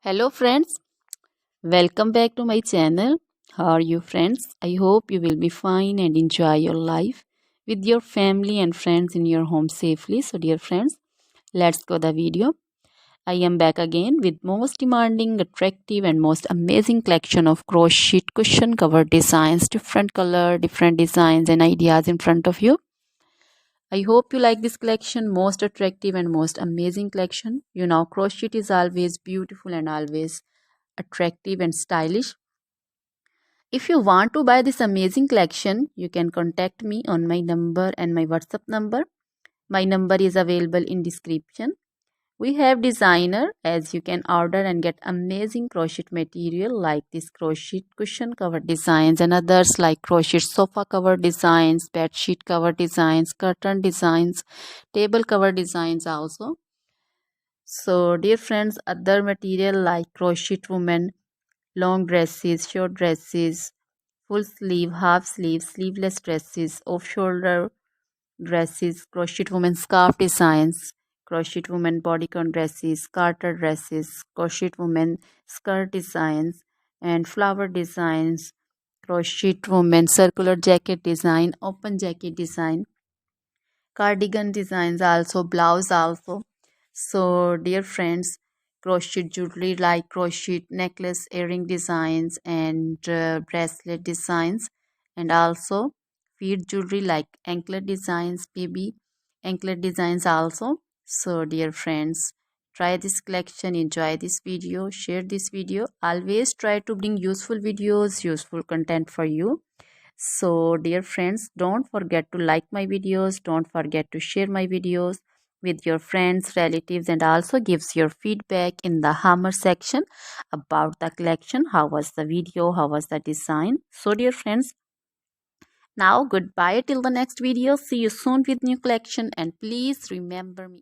Hello friends, welcome back to my channel. How are you friends? I hope you will be fine and enjoy your life with your family and friends in your home safely. So dear friends, let's go the video. I am back again with most demanding, attractive and most amazing collection of crochet cushion cover designs, different color, different designs and ideas in front of you. I hope you like this collection, most attractive and most amazing collection. You know, crochet is always beautiful and always attractive and stylish. If you want to buy this amazing collection, you can contact me on my number and my WhatsApp number. My number is available in description. We have designer as you can order and get amazing crochet material like this crochet cushion cover designs and others like crochet sofa cover designs, bed sheet cover designs, curtain designs, table cover designs also. So dear friends, other material like crochet woman, long dresses, short dresses, full sleeve, half sleeve, sleeveless dresses, off shoulder dresses, crochet woman scarf designs, crochet woman bodycon dresses, garter dresses, crochet woman skirt designs, and flower designs, crochet woman circular jacket design, open jacket design, cardigan designs also, blouse also. So dear friends, crochet jewelry like crochet necklace, earring designs and bracelet designs, and also feet jewelry like anklet designs, baby anklet designs also. So dear friends, try this collection, enjoy this video, share this video. Always try to bring useful videos, useful content for you. So dear friends, don't forget to like my videos, don't forget to share my videos with your friends, relatives, and also gives your feedback in the hammer section about the collection. How was the video, how was the design? So dear friends, now goodbye till the next video. See you soon with new collection, and please remember me.